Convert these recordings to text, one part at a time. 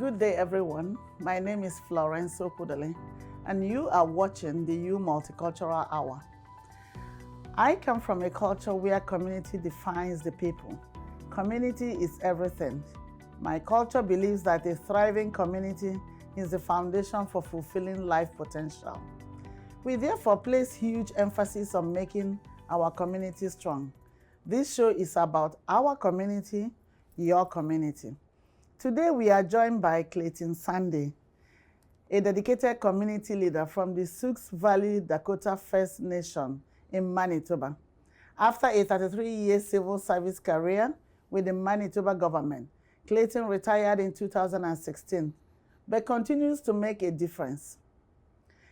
Good day, everyone. My name is Florence Okudele, and you are watching the Multicultural Hour. I come from a culture where community defines the people. Community is everything. My culture believes that a thriving community is the foundation for fulfilling life potential. We therefore place huge emphasis on making our community strong. This show is about our community, your community. Today we are joined by Clayton Sandy, a dedicated community leader from the Sioux Valley Dakota First Nation in Manitoba. After a 33-year civil service career with the Manitoba government, Clayton retired in 2016, but continues to make a difference.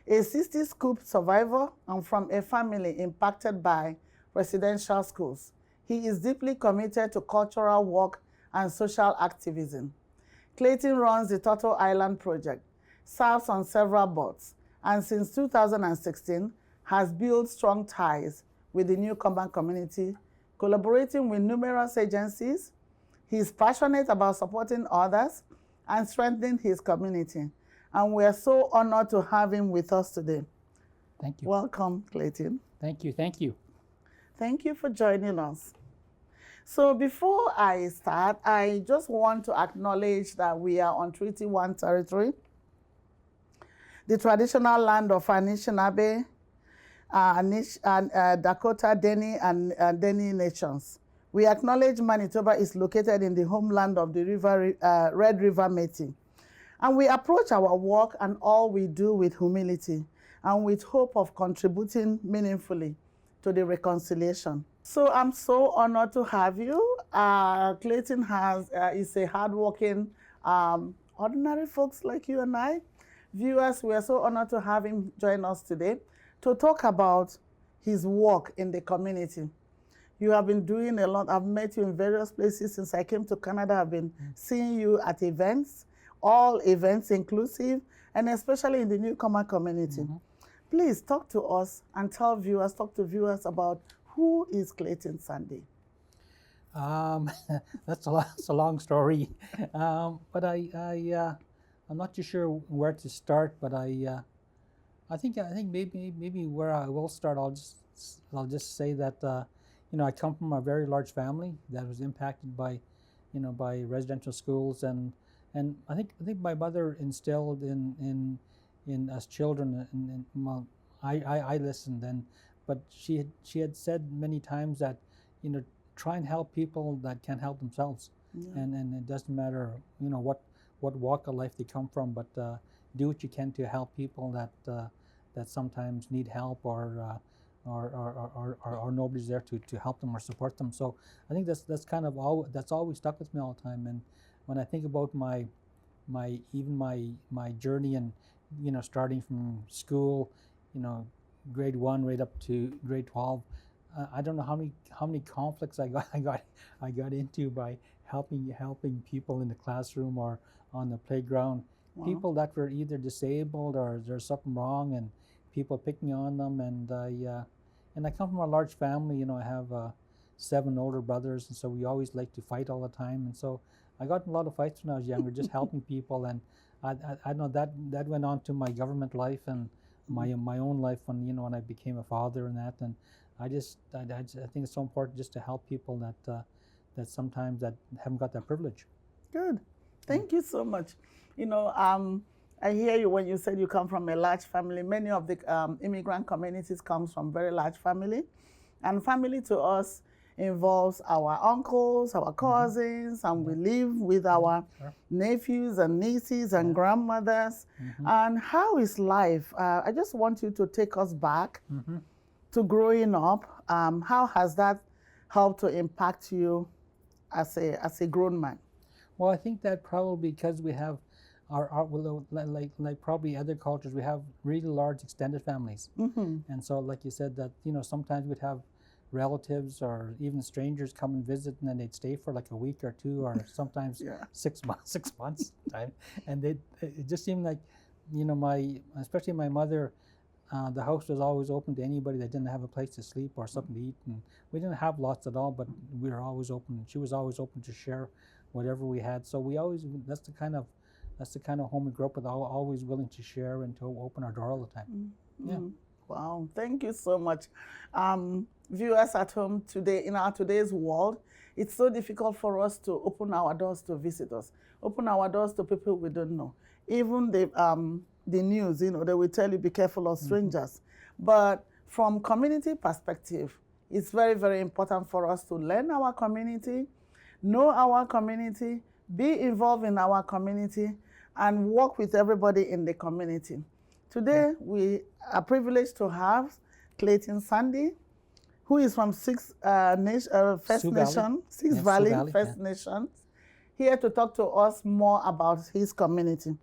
A 60-scoop survivor and from a family impacted by residential schools, he is deeply committed to cultural work and social activism. Clayton runs the Turtle Island Project, serves on several boards, and since 2016 has built strong ties with the newcomer community, collaborating with numerous agencies. He is passionate about supporting others and strengthening his community, and we are so honored to have him with us today. Thank you. Welcome, Clayton. Thank you. Thank you. Thank you for joining us. So before I start, I just want to acknowledge that we are on Treaty 1 territory, the traditional land of Anishinaabe, Dakota, Dene, and Dene nations. We acknowledge Manitoba is located in the homeland of the Red River Métis. And we approach our work and all we do with humility and with hope of contributing meaningfully to the reconciliation. So I'm so honored to have you. Clayton is a hardworking, ordinary folks like you and I. Viewers, we are so honored to have him join us today to talk about his work in the community. You have been doing a lot. I've met you in various places since I came to Canada. I've been seeing you at events, all events inclusive, and especially in the newcomer community. Please talk to us and talk to viewers about who is Clayton Sandy. That's a long story, but I'm not too sure where to start. But I think maybe where I will start, I'll just say that I come from a very large family that was impacted by by residential schools, and I think my mother instilled in us children, and well, I listened, but she had said many times that try and help people that can't help themselves, and it doesn't matter what walk of life they come from, but do what you can to help people that sometimes need help, or nobody's there to help them or support them. So I think that's kind of that's always stuck with me all the time. And when I think about my journey, and starting from school, grade 1 right up to grade 12, I don't know how many conflicts I got into by helping people in the classroom or on the playground. Wow. People that were either disabled or there's something wrong, and people picking on them. And I come from a large family. I have 7 older brothers, and so we always like to fight all the time. And so I got in a lot of fights when I was younger, just helping people. And I know that went on to my government life and my own life when I became a father and that. And I think it's so important just to help people that sometimes that haven't got that privilege. Good. Thank you so much. I hear you when you said you come from a large family. Many of the immigrant communities comes from very large family. And family to us involves our uncles, our cousins, and we live with our nephews and nieces and grandmothers. And how is life? I just want you to take us back to growing up. How has that helped to impact you as a grown man? Well, I think that probably because we have like probably other cultures, we have really large extended families. And so, like you said, that sometimes we'd have relatives or even strangers come and visit, and then they'd stay for like a week or 2, or sometimes 6 months time. And it just seemed like especially my mother, the house was always open to anybody that didn't have a place to sleep or something to eat. And we didn't have lots at all, but we were always open. She was always open to share whatever we had. So that's the kind of that's the kind of home we grew up with, always willing to share and to open our door all the time. Yeah. Wow, thank you so much. Viewers at home today, in our today's world, it's so difficult for us to open our doors to visitors, open our doors to people we don't know. Even the news, they will tell you be careful of strangers. But from community perspective, it's very, very important for us to learn our community, know our community, be involved in our community, and work with everybody in the community. Today, we are privileged to have Clayton Sandy, who is from Six Valley First Nations, here to talk to us more about his community.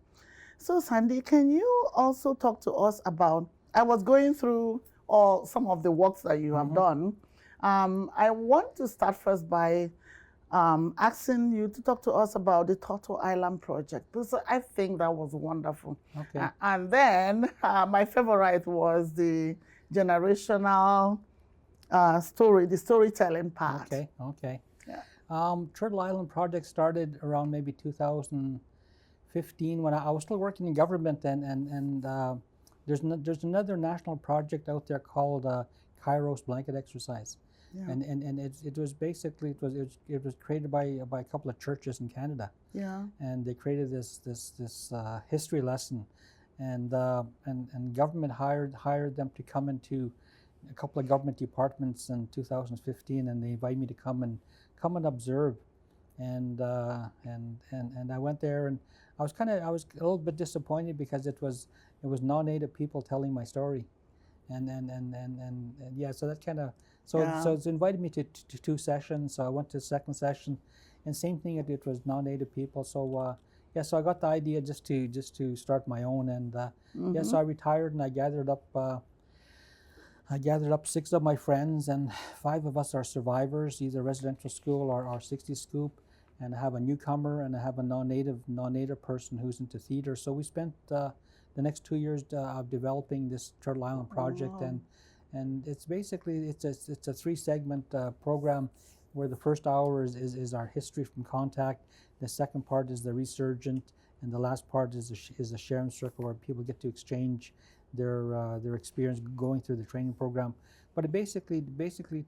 So Sandy, can you also talk to us about, I was going through some of the works that you have done. I want to start first by asking you to talk to us about the Turtle Island project, because I think that was wonderful. Okay. And then my favorite was the generational story, the storytelling part. Okay. Yeah. Turtle Island project started around maybe 2015 when I was still working in government, and there's another national project out there called Kairos Blanket Exercise. Yeah. And it was basically it was created by a couple of churches in Canada. Yeah. And they created this history lesson, and government hired them to come into a couple of government departments in 2015, and they invited me to come and observe, and I went there, and I was a little bit disappointed because it was non-native people telling my story, and yeah, so that kind of. So it's invited me to 2 sessions. So I went to the second session, and same thing. It was non-native people. So so I got the idea just to start my own, and so I retired and I gathered up 6 of my friends, and 5 of us are survivors, either residential school or 60 Scoop, and I have a newcomer and I have a non-native person who's into theater. So we spent the next 2 years developing this Turtle Island project. Wow. And it's basically it's a 3-segment program, where the first hour is our history from contact, the second part is the resurgent, and the last part is a sharing circle where people get to exchange their experience going through the training program. But it basically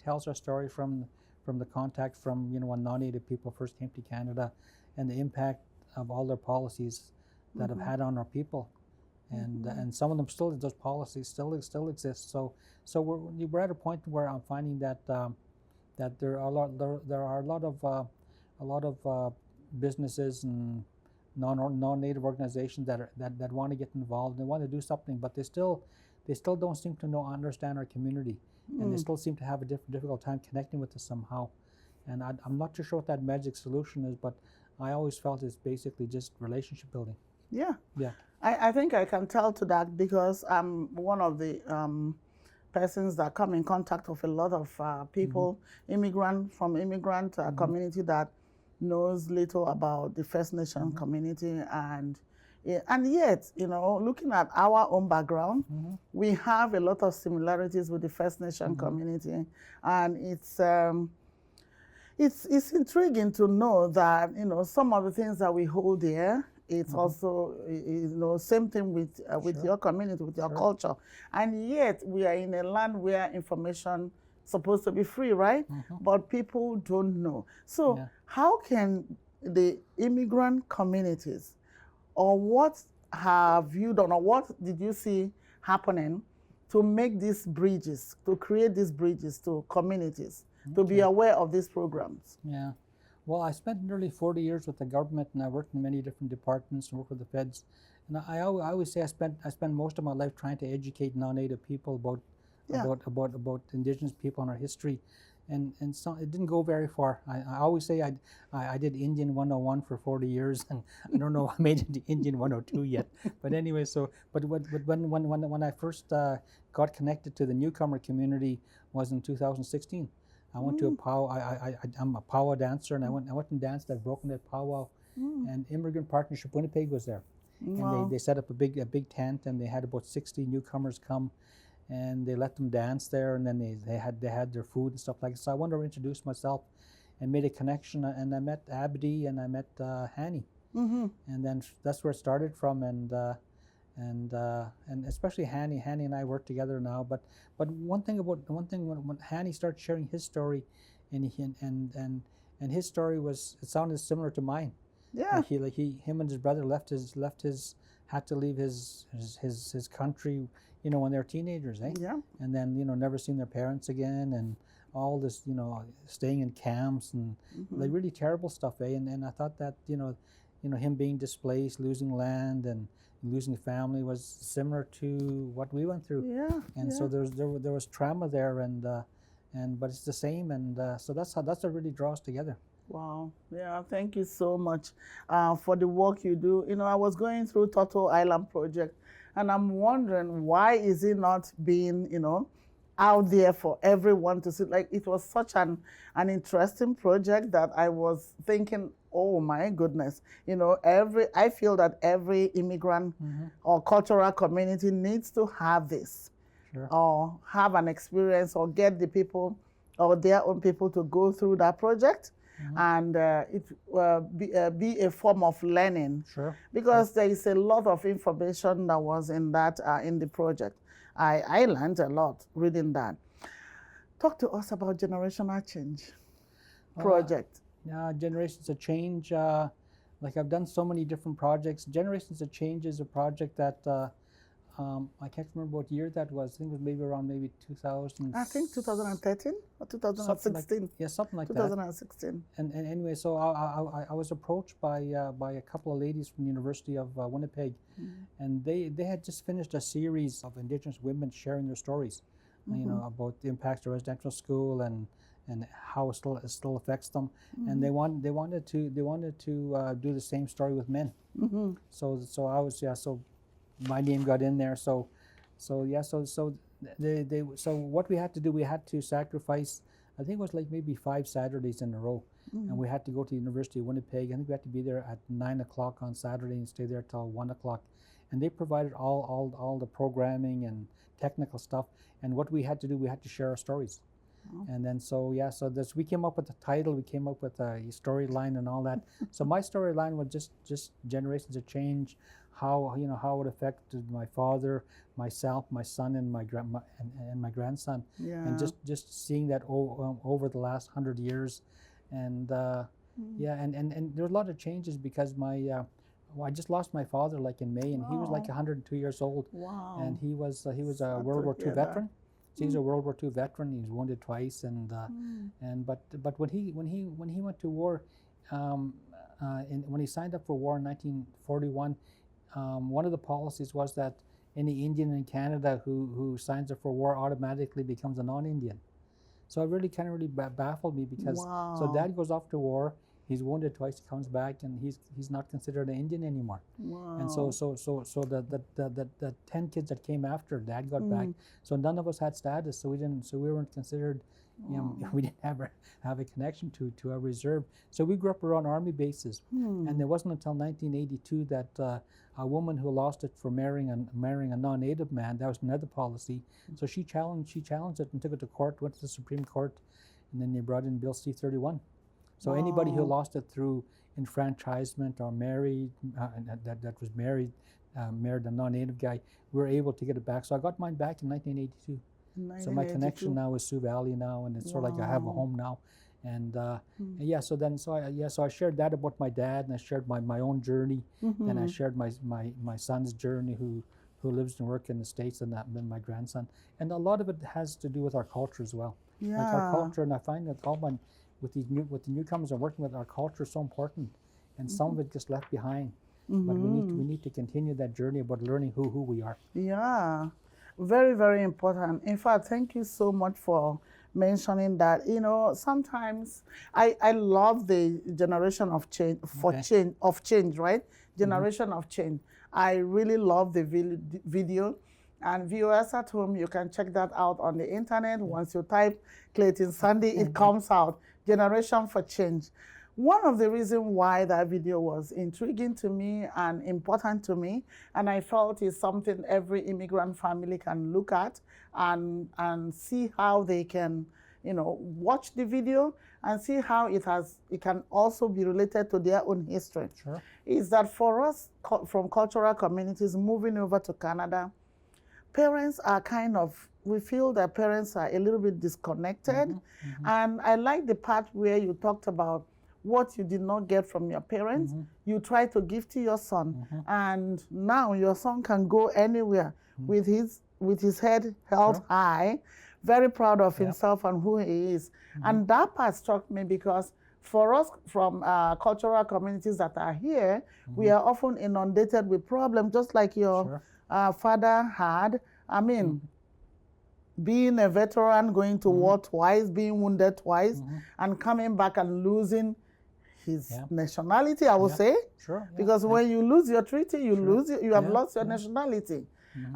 tells our story from the contact from when non-native people first came to Canada, and the impact of all their policies that have had on our people. And some of them those policies still exist. So we're at a point where I'm finding that there are a lot of businesses and non-native organizations that want to get involved and want to do something, but they still don't seem to understand our community, and they still seem to have a difficult time connecting with us somehow. And I'm not too sure what that magic solution is, but I always felt it's basically just relationship building. Yeah. Yeah. I think I can tell to that because I'm one of the persons that come in contact with a lot of people, immigrant community that knows little about the First Nation community, and yet, looking at our own background, we have a lot of similarities with the First Nation community, and it's intriguing to know that some of the things that we hold dear. It's also, same thing with your community, with your culture. And yet, we are in a land where information is supposed to be free, right? But people don't know. So how can the immigrant communities, or what have you done, or what did you see happening to make these bridges, to create these bridges to communities, to be aware of these programs? Yeah. Well, I spent nearly 40 years with the government, and I worked in many different departments and worked with the feds. And I always say I spent most of my life trying to educate non-native people about Indigenous people and our history, and so it didn't go very far. I always say I did Indian 101 for 40 years, and I don't know if I made it to Indian 102 yet. But anyway, but when I first got connected to the newcomer community was in 2016. I went to a powwow. I'm a powwow dancer, and I went and danced at Broken Net Powwow, and Immigrant Partnership Winnipeg was there, and they set up a big tent, and they had about 60 newcomers come, and they let them dance there, and then they had their food and stuff like that. So I wanted to introduce myself, and made a connection, and I met Abdi and I met Hani, And then that's where it started from, and especially Hanny and I work together now. But one thing when Hanny started sharing his story, and his story it sounded similar to mine. Yeah. Him and his brother had to leave his country, when they were teenagers, eh? Yeah. And then never seen their parents again, and all this, staying in camps and like really terrible stuff, eh? And I thought that him being displaced, losing land, and losing family was similar to what we went through. Yeah. And so there was trauma there, but it's the same, and so that's what really draws together. Wow. Yeah, thank you so much for the work you do. I was going through Turtle Island project, and I'm wondering, why is it not being, out there for everyone to see? Like, it was such an interesting project that I was thinking, oh my goodness, I feel that every immigrant or cultural community needs to have this. Sure. Or have an experience, or get the people or their own people to go through that project. And it be a form of learning. Sure. Because there is a lot of information that was in that in the project. I learned a lot reading that. Talk to us about generational change project. Generations of Change. Like, I've done so many different projects. Generations of Change is a project that I can't remember what year that was. I think it was maybe 2000. I think 2013 or 2016. Something like 2016. that. And anyway, so I was approached by a couple of ladies from the University of Winnipeg, and they had just finished a series of Indigenous women sharing their stories, about the impacts of residential school and how it still affects them, and they wanted to do the same story with men. So I was so my name got in there. So what we had to do, we had to sacrifice, I think it was like maybe 5 Saturdays in a row, and we had to go to the University of Winnipeg. I think we had to be there at 9 o'clock on Saturday and stay there till 1 o'clock. And they provided all the programming and technical stuff. And what we had to do, we had to share our stories. And then we came up with the title, we came up with a storyline and all that. So my storyline was just Generations of Change, how it affected my father, myself, my son, and my grandson. Yeah. And just seeing that over the last 100 years, and and there were a lot of changes because I just lost my father like in May, and he was like 102 years old. Wow. And he was a World War II veteran. So he's a World War II veteran. He was wounded twice, but when he went to war, when he signed up for war in 1941, one of the policies was that any Indian in Canada who signs up for war automatically becomes a non-Indian. So it really baffled me because so Dad goes off to war. He's wounded twice. He comes back, and he's not considered an Indian anymore. Wow. And so the 10 kids that came after Dad got back, so none of us had status. So we weren't considered. We didn't have a connection to our reserve. So we grew up around army bases, and it wasn't until 1982 that a woman who lost it for marrying a non-native man, that was another policy. So she challenged it and took it to court, went to the Supreme Court, and then they brought in Bill C-31. So anybody who lost it through enfranchisement or married, married a non-native guy, we were able to get it back. So I got mine back in 1982. So my connection now is Sioux Valley now, and it's sort of like I have a home now. And so I shared that about my dad, and I shared my own journey, and I shared my son's journey who lives and works in the States, and then my grandson. And a lot of it has to do with our culture as well. Yeah. Like our culture, and I find that with the newcomers and working with our culture is so important, and some of it gets left behind. But we need to continue that journey about learning who we are. Yeah, very, very important. In fact, thank you so much for mentioning that. Sometimes I love the generation of change change, right? Generation of change. I really love the video. And viewers at home, you can check that out on the internet. Once you type Clayton Sandy, it comes out. Generation for Change. One of the reasons why that video was intriguing to me and important to me, and I felt is something every immigrant family can look at and see how they can, watch the video and see how it can also be related to their own history. Sure. Is that for us from cultural communities moving over to Canada, parents are we feel that parents are a little bit disconnected. And I like the part where you talked about what you did not get from your parents, you try to give to your son. And now your son can go anywhere with his head held high, very proud of himself and who he is. And that part struck me because for us from cultural communities that are here, we are often inundated with problems, just like your father had. I mean, being a veteran, going to war twice, being wounded twice, and coming back and losing his nationality, I would say. Sure. Because when you lose your treaty, you have lost your nationality.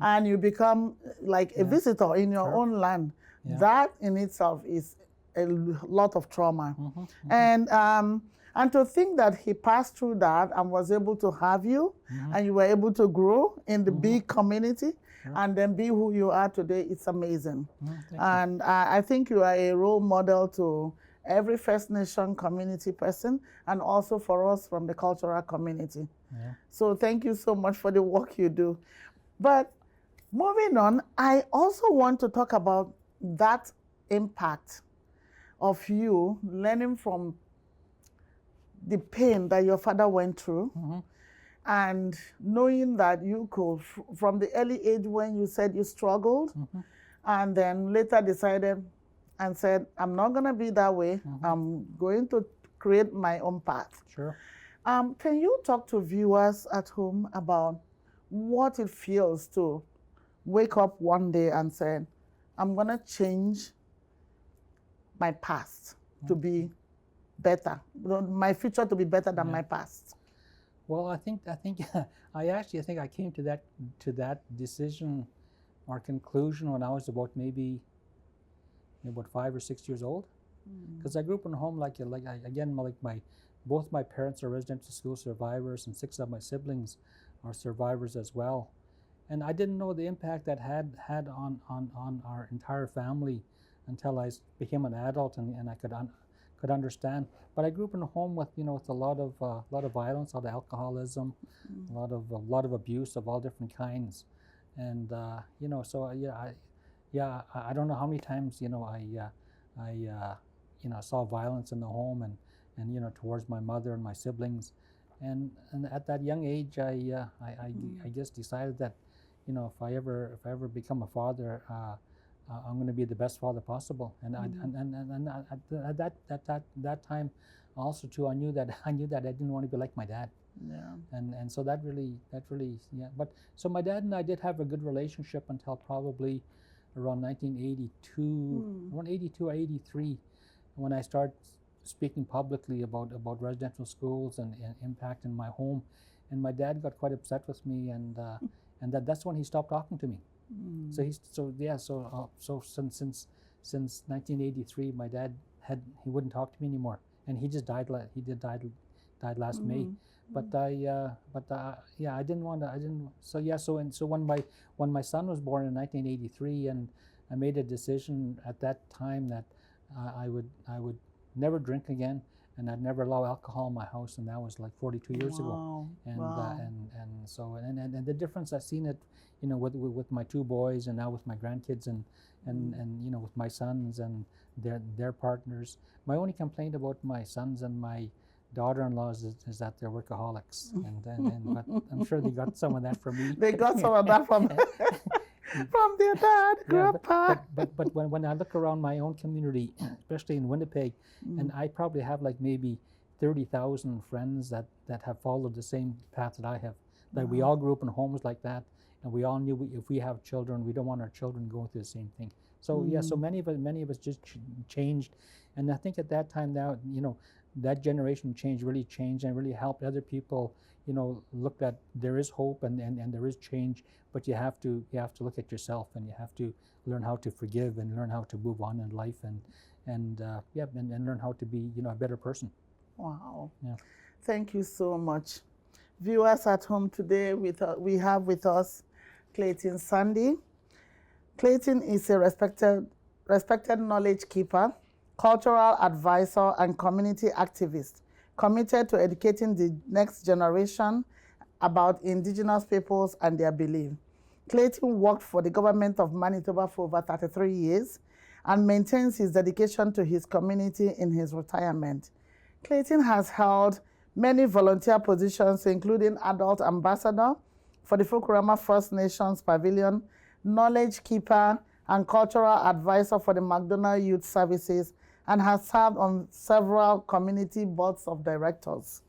And you become like a visitor in your own land. That in itself is a lot of trauma. And to think that he passed through that and was able to have you, and you were able to grow in the big community, and then be who you are today, it's amazing. And I think you are a role model to every First Nation community person, and also for us from the cultural community. So thank you so much for the work you do. But moving on, I also want to talk about that impact of you learning from the pain that your father went through, and knowing that you could, from the early age when you said you struggled, and then later decided and said, I'm not going to be that way. I'm going to create my own path. Sure. Can you talk to viewers at home about what it feels to wake up one day and say, I'm going to change my past to be better, my future to be better than my past? Well, I think I think I came to that decision or conclusion when I was about maybe about 5 or 6 years old, because I grew up in a home like both my parents are residential school survivors, and 6 of my siblings are survivors as well, and I didn't know the impact that had on our entire family until I became an adult and I could understand. But I grew up in a home with with a lot of violence, a lot of alcoholism, a lot of abuse of all different kinds, and so I don't know how many times I saw violence in the home and towards my mother and my siblings, and at that young age I just decided that if I ever become a father, I'm going to be the best father possible. And at that time also too, I knew that I didn't want to be like my dad. And so that really But so my dad and I did have a good relationship until probably around 1982, around 82 or 83, when I started speaking publicly about residential schools and impact in my home, and my dad got quite upset with me, and that's when he stopped talking to me. So since 1983, my dad he wouldn't talk to me anymore, and he just died. He died last May. But I didn't want to. So when my son was born in 1983, and I made a decision at that time that I would never drink again, and I'd never allow alcohol in my house, and that was like 42 years ago. And so the difference I've seen it, with my 2 boys, and now with my grandkids, and with my sons and their partners. My only complaint about my sons and my daughter-in-laws is that they're workaholics, but I'm sure they got some of that from me. They got some of that from from their dad, grandpa. But when I look around my own community, especially in Winnipeg, and I probably have like maybe 30,000 friends that have followed the same path that I have. That we all grew up in homes like that, and we all knew if we have children, we don't want our children going through the same thing. So so many of us just changed, and I think at that time now, that generation really changed and really helped other people, look that there is hope and there is change, but you have to look at yourself, and you have to learn how to forgive and learn how to move on in life, and learn how to be a better person. Wow. Yeah. Thank you so much. Viewers at home, today we have with us Clayton Sandy. Clayton is a respected respected knowledge keeper, cultural advisor, and community activist, committed to educating the next generation about Indigenous peoples and their belief. Clayton worked for the government of Manitoba for over 33 years and maintains his dedication to his community in his retirement. Clayton has held many volunteer positions, including adult ambassador for the Fukurama First Nations Pavilion, knowledge keeper, and cultural advisor for the McDonald Youth Services, and has served on several community boards of directors.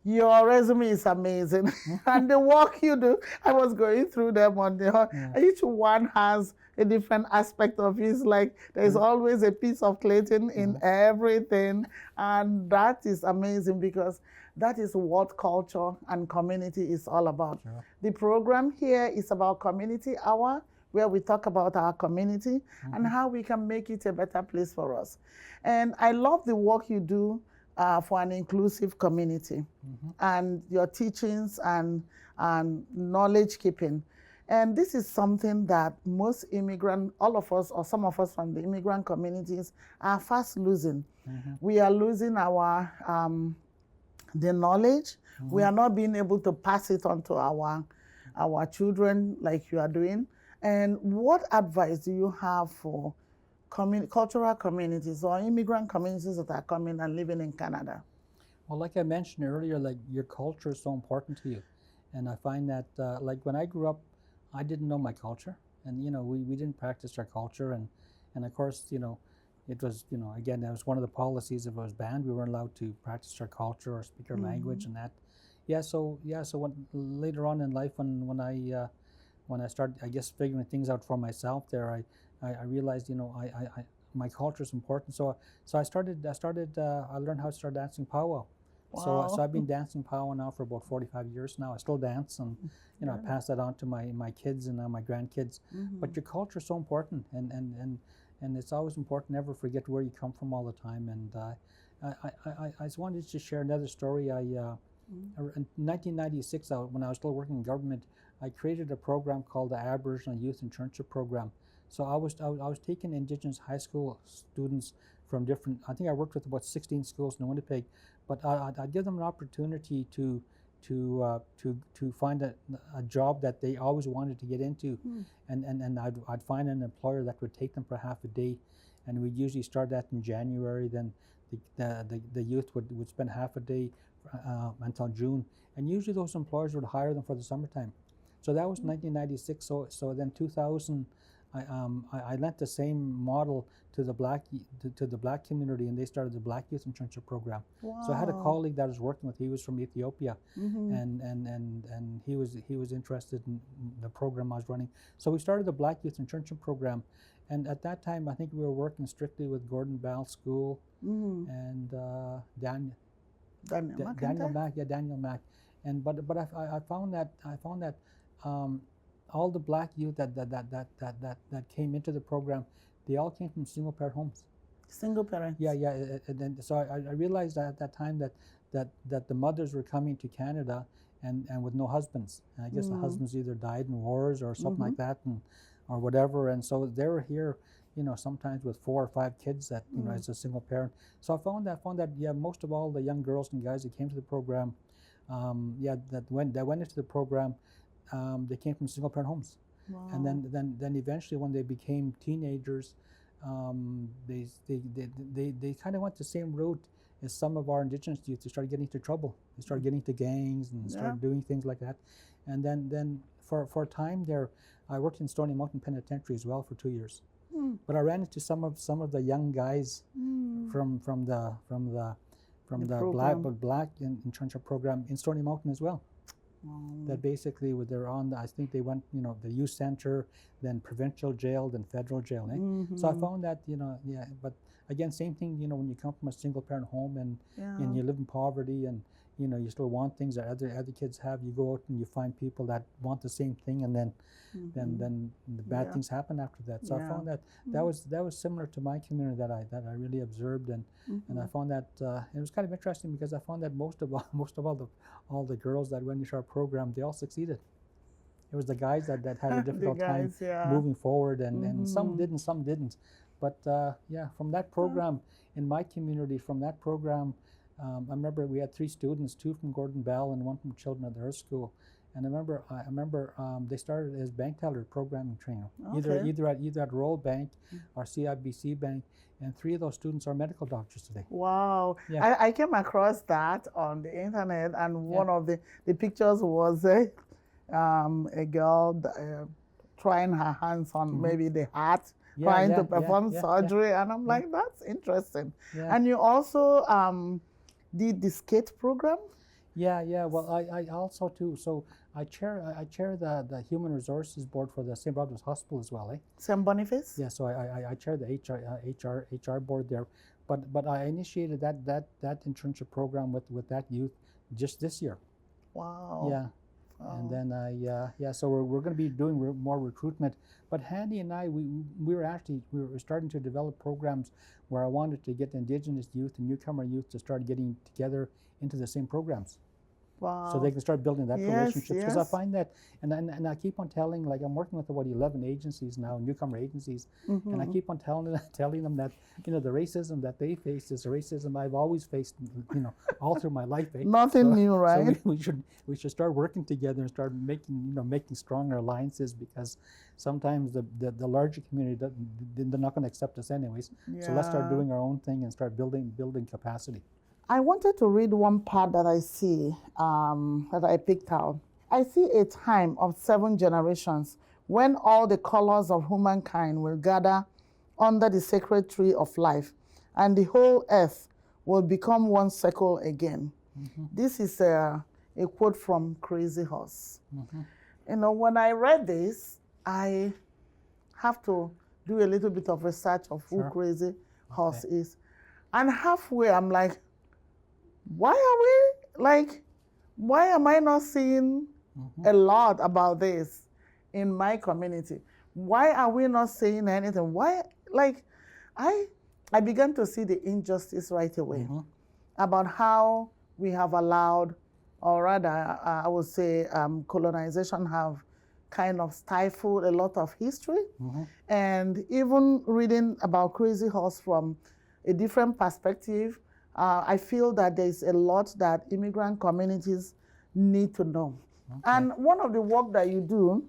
Your resume is amazing. And the work you do, I was going through them on the each one has a different aspect of it. It's like there's always a piece of Clayton in everything. And that is amazing because that is what culture and community is all about. Sure. The program here is about Community Hour, where we talk about our community and how we can make it a better place for us. And I love the work you do for an inclusive community and your teachings and knowledge keeping. And this is something that most immigrant, all of us or some of us from the immigrant communities are fast losing. We are losing our the knowledge. We are not being able to pass it on to our children like you are doing. And what advice do you have for cultural communities or immigrant communities that are coming and living in Canada? Well, like I mentioned earlier, like your culture is so important to you. And I find that like when I grew up, I didn't know my culture. And, you know, we didn't practice our culture. And of course, you know, it was, you know, again, that was one of the policies. If it was banned, we weren't allowed to practice our culture or speak our language and that. So later on in life, when I started, I guess, figuring things out for myself there, I realized, you know, my culture is important. So I learned how to start dancing powwow. Wow. So I've been dancing powwow now for about 45 years now. I still dance, and you know, I pass that on to my kids and now my grandkids. But your culture is so important, and it's always important. Never forget where you come from all the time. And I just wanted to share another story. In 1996, when I was still working in government, I created a program called the Aboriginal Youth Internship Program. So I was taking Indigenous high school students from different. I think I worked with about 16 schools in Winnipeg, but I'd give them an opportunity to find a job that they always wanted to get into, and I'd find an employer that would take them for half a day, and we'd usually start that in January. Then the youth would spend half a day until June, and usually those employers would hire them for the summertime. So that was 1996. So then 2000, I lent the same model to the black community, and they started the Black Youth Internship Program. Wow. So I had a colleague that I was working with. He was from Ethiopia, and he was interested in the program I was running. So we started the Black Youth Internship Program, and at that time I think we were working strictly with Gordon Bell School and Daniel Mack, and but I found that all the black youth that came into the program, they all came from single parent homes. Single parents. And so I realized that at that time that the mothers were coming to Canada and with no husbands. And I guess the husbands either died in wars or something like that, or whatever. And so they were here, you know, sometimes with 4 or 5 kids that, you know, as a single parent. So I found that most of all the young girls and guys that came to the program, that went into the program, they came from single parent homes. Wow. And then eventually when they became teenagers, they kind of went the same route as some of our Indigenous youth. They started getting into trouble. They started getting into gangs and started doing things like that. And then for a time there, I worked in Stony Mountain Penitentiary as well for 2 years. But I ran into some of the young guys from the Black Internship Program in Stony Mountain as well. That basically they're on I think they went, you know, the youth center, then provincial jail, then federal jail. So I found that, you know, but again, same thing, you know, when you come from a single parent home and you live in poverty and, you know, you still want things that other kids have, you go out and you find people that want the same thing, and then the bad things happen after that. So I found that was similar to my community that I really observed, and I found that it was kind of interesting because I found that most of all the girls that went into our program, they all succeeded. It was the guys that had a The difficult time guys, yeah. moving forward, and some Mhm. did and some didn't. But yeah, from that program in my community, from that program, I remember we had 3 students, 2 from Gordon Bell and 1 from Children of the Earth School. And I remember they started as bank teller programming trainer, Okay. either at Royal Bank or CIBC Bank. And 3 of those students are medical doctors today. Wow. Yeah. I came across that on the internet, and Yeah. one of the pictures was a girl trying her hands on maybe the heart, Yeah, trying yeah, to yeah, perform yeah, surgery. And I'm yeah. like, that's interesting. Yeah. And you also did the skate program? Yeah, yeah. Well, I also too. So I chair the Human Resources Board for the St. Barbara's Hospital as well, eh? St. Boniface? Yeah. So I chair the HR board there, but I initiated that internship program with that youth just this year. Wow. Yeah. And then yeah. So we're going to be doing more recruitment. But Handy and I, we were starting to develop programs where I wanted to get Indigenous youth and newcomer youth to start getting together into the same programs. Wow. So they can start building that relationship. Because I Yes. find that, and I keep on telling, like I'm working with about 11 agencies now, newcomer agencies, and I keep on telling them that, you know, the racism that they face is the racism I've always faced, you know, all through my life. Eh? Nothing new, right? So we should start working together and start making stronger alliances, because sometimes the larger community they're not going to accept us anyways. So let's start Yeah. doing our own thing and start building capacity. I wanted to read one part that I see, that I picked out. I see a time of 7 generations when all the colors of humankind will gather under the sacred tree of life, and the whole earth will become one circle again. This is a quote from Crazy Horse. You know, when I read this, I have to do a little bit of research of who Sure. Crazy Horse is. And halfway, I'm like, why am I not seeing a lot about this in my community? Why are we not saying anything? Why, I began to see the injustice right away about how we have allowed, or rather, I would say, colonization have kind of stifled a lot of history. And even reading about Crazy Horse from a different perspective, I feel that there's a lot that immigrant communities need to know. And one of the work that you do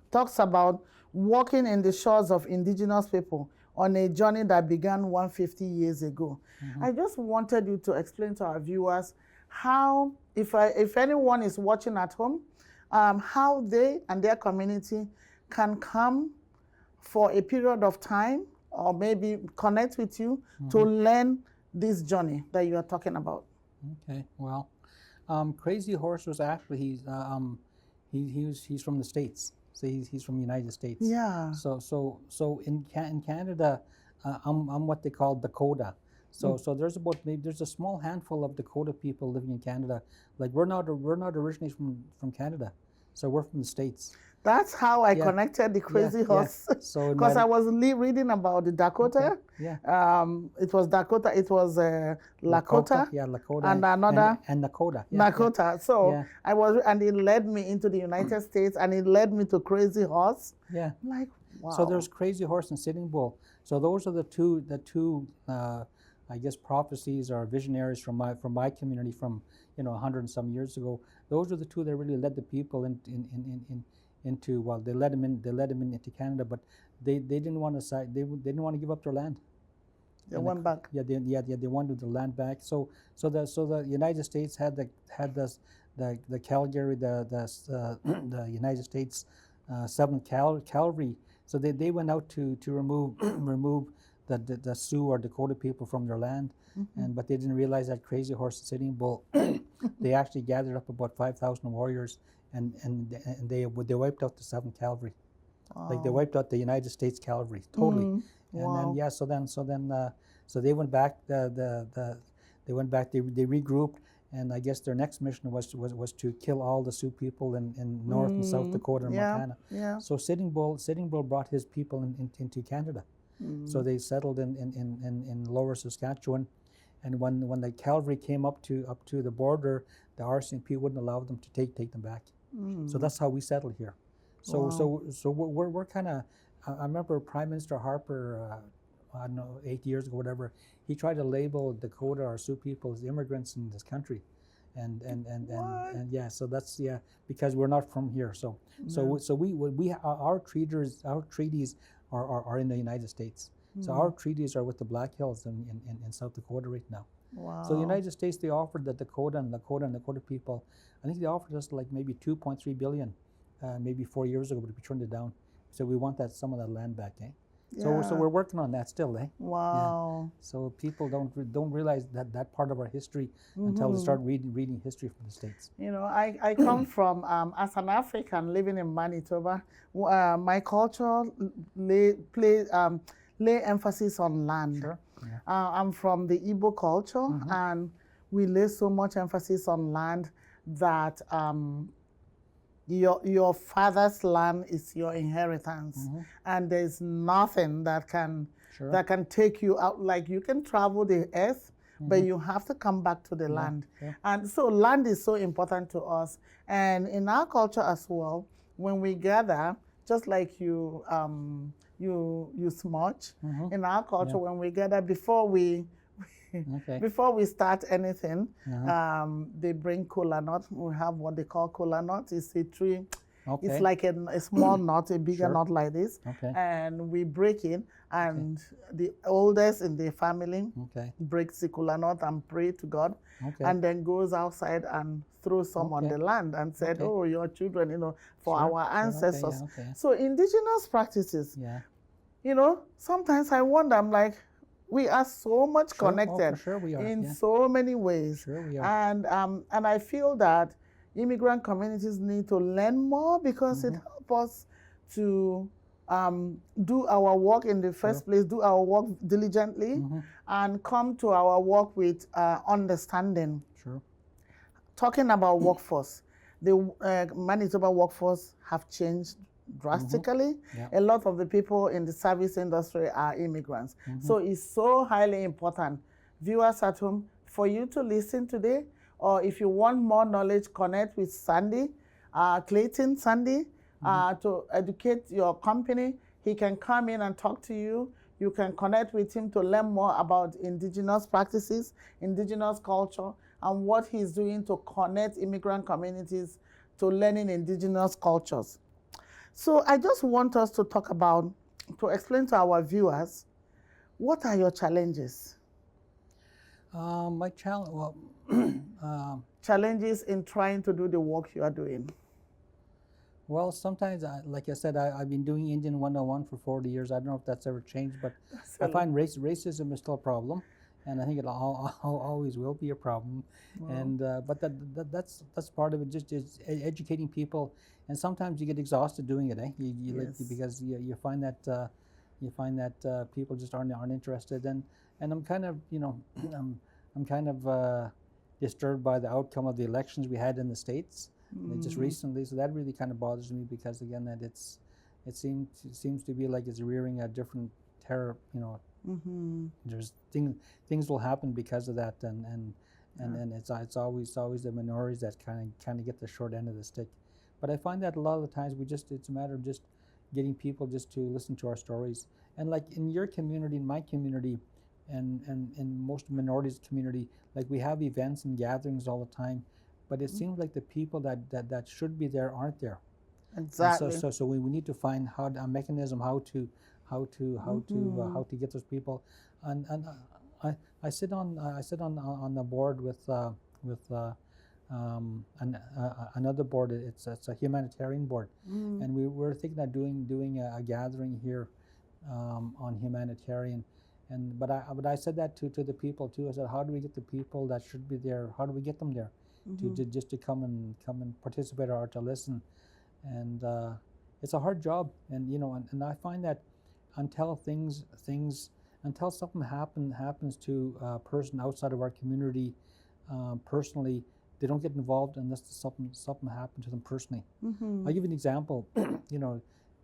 talks about walking in the shores of Indigenous people on a journey that began 150 years ago. I just wanted you to explain to our viewers how, if anyone is watching at home, how they and their community can come for a period of time, or maybe connect with you to learn this journey that you are talking about. Okay, well, Crazy Horse was actually he's from the States. So he's from the United States. Yeah. So in Canada, I'm what they call Dakota. So there's a small handful of Dakota people living in Canada. Like we're not originally from Canada, so we're from the States. That's how I connected the Crazy Horse. So because I was reading about the Dakota. Yeah. It was Dakota. It was Lakota. Yeah, Lakota. And another. And Dakota. Yeah, Dakota. So I was, and it led me into the United States, and it led me to Crazy Horse. Yeah. Like, wow. So there's Crazy Horse and Sitting Bull. So those are the two I guess prophecies or visionaries from my community from 100 and some years ago. Those are the two that really led the people into well, they led them into Canada, but they didn't want to they didn't want to give up their land. They went back. Yeah, they wanted the land back. So the United States had the Calgary, the United States 7th Cavalry. So they went out to remove the Sioux or Dakota people from their land, but they didn't realize that Crazy Horse and Sitting Bull, they actually gathered up about 5,000 warriors, and they wiped out the 7th Cavalry. Wow. Like they wiped out the United States Cavalry totally. And wow. then so they went back. They went back. They regrouped, and I guess their next mission was to kill all the Sioux people in North and South Dakota and Montana. Yeah. So Sitting Bull brought his people into Canada. So they settled in Lower Saskatchewan, and when the cavalry came up to the border, the RCMP wouldn't allow them to take them back. So that's how we settled here. So Wow. so we're kind of. I remember Prime Minister Harper, I don't know, 8 years ago, whatever. He tried to label Dakota or Sioux people as immigrants in this country, What? and yeah. So that's because we're not from here. So No. so we our treaties are in the United States. So our treaties are with the Black Hills in South Dakota right now. Wow. So the United States, they offered the Dakota people, I think they offered us like maybe 2.3 billion, maybe 4 years ago, but we turned it down. So we want some of that land back, eh? So Yeah. we're working on that still, eh? Wow. Yeah. So people don't realize that part of our history until they start reading history from the States. You know, I come from, as an African living in Manitoba, my culture lay emphasis on land. Sure. Yeah. I'm from the Igbo culture, and we lay so much emphasis on land that your father's land is your inheritance, and there's nothing that can take you out. Like, you can travel the earth, but you have to come back to the land. Sure. And so land is so important to us. And in our culture as well, when we gather, just like you smudge, in our culture, when we gather, before we start anything, they bring kola nut. We have what they call kola nut. It's a tree. Okay. It's like a small nut, a bigger nut like this. Okay. And we break it, and the oldest in the family breaks the kola nut and pray to God, and then goes outside and throws some on the land and said, oh, your children, for our ancestors. So indigenous practices, sometimes I wonder, I'm like, we are so much connected we are. in so many ways. Sure we are. And I feel that immigrant communities need to learn more, because it helps us to do our work in the first place, do our work diligently, and come to our work with understanding. Sure. Talking about workforce, the Manitoba workforce have changed drastically. A lot of the people in the service industry are immigrants. So it's so highly important, viewers at home, for you to listen today, or if you want more knowledge, connect with Sandy, Clayton Sandy, to educate your company. He can come in and talk to you. You can connect with him to learn more about indigenous practices, indigenous culture, and what he's doing to connect immigrant communities to learning indigenous cultures. So I just want us to talk about, to explain to our viewers, what are your challenges? My challenge, challenges in trying to do the work you are doing. Well, sometimes, like I said, I've been doing Indian 101 for 40 years. I don't know if that's ever changed, but I find racism is still a problem, and I think it always will be a problem. Wow. And but that's part of it. Just educating people, and sometimes you get exhausted doing it, eh? Because you find that people just aren't interested, and I'm kind of I'm kind of disturbed by the outcome of the elections we had in the States. Just recently, so that really kind of bothers me, because again, that it seems to be like it's rearing a different terror. There's things will happen because of that, and it's always the minorities that kind of get the short end of the stick. But I find that a lot of the times it's a matter of just getting people just to listen to our stories, and like in your community, in my community, and in most minorities community, like we have events and gatherings all the time. But it seems like the people that should be there aren't there. Exactly. So we need to find a mechanism how to get those people. And I sit on the board with another board. It's a humanitarian board, and we're thinking of doing a gathering here on humanitarian. But I said that to the people too. I said, how do we get the people that should be there? How do we get them there? To come and participate or to listen, and it's a hard job, and I find that until something happens to a person outside of our community personally, they don't get involved unless something happened to them personally. I'll give you an example.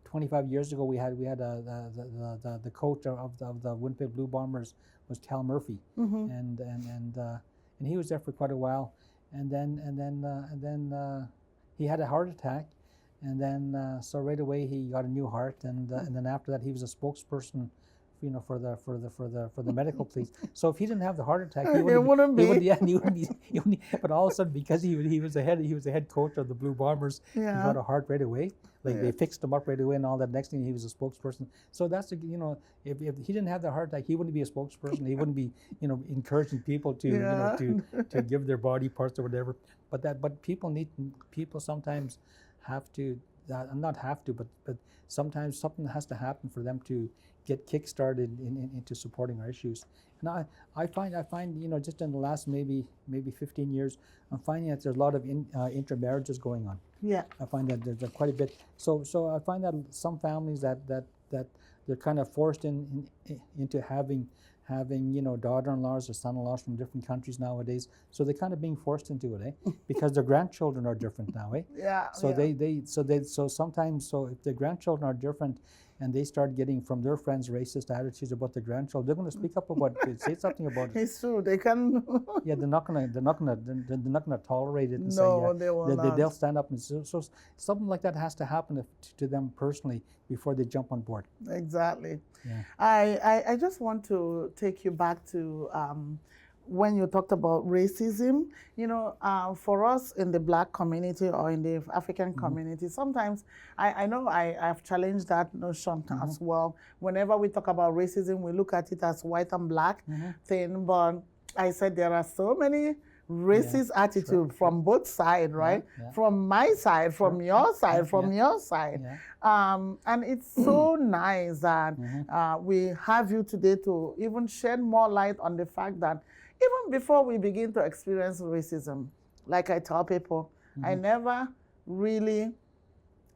25 years ago we had the coach of the Winnipeg Blue Bombers was Cal Murphy, and he was there for quite a while. And then he had a heart attack, and then so right away he got a new heart, and then after that he was a spokesperson, for the medical police. So if he didn't have the heart attack, he wouldn't be. But all of a sudden, because he was the head coach of the Blue Bombers, he got a heart right away. Like they fixed him up right away and all that. Next thing he was a spokesperson. So that's if he didn't have the heart attack, he wouldn't be a spokesperson. He wouldn't be encouraging people to to give their body parts or whatever. But people sometimes have to, not have to, but sometimes something has to happen for them to get kick-started into supporting our issues. And I find just in the last maybe 15 years, I'm finding that there's a lot of intermarriages going on. Yeah. I find that there's quite a bit. So I find that some families that they're kind of forced into having daughter-in-laws or son-in-laws from different countries nowadays. So they're kind of being forced into it, because their grandchildren are different now, Yeah. So so sometimes if their grandchildren are different, and they start getting from their friends racist attitudes about their grandchildren, they're going to speak up about it, say something about it. It's true. They can. Yeah, they're not going to tolerate it. And No, they will not. They'll stand up and so something like that has to happen to them personally before they jump on board. Exactly. Yeah. I just want to take you back to when you talked about racism. For us in the Black community or in the African community, sometimes I know I've challenged that notion as well. Whenever we talk about racism, we look at it as white and black thing, but I said there are so many racist attitudes from both sides, right? Yeah. From my side, from your side, from your side. Yeah. And it's so nice that we have you today to even shed more light on the fact that even before we begin to experience racism, like I tell people, I never really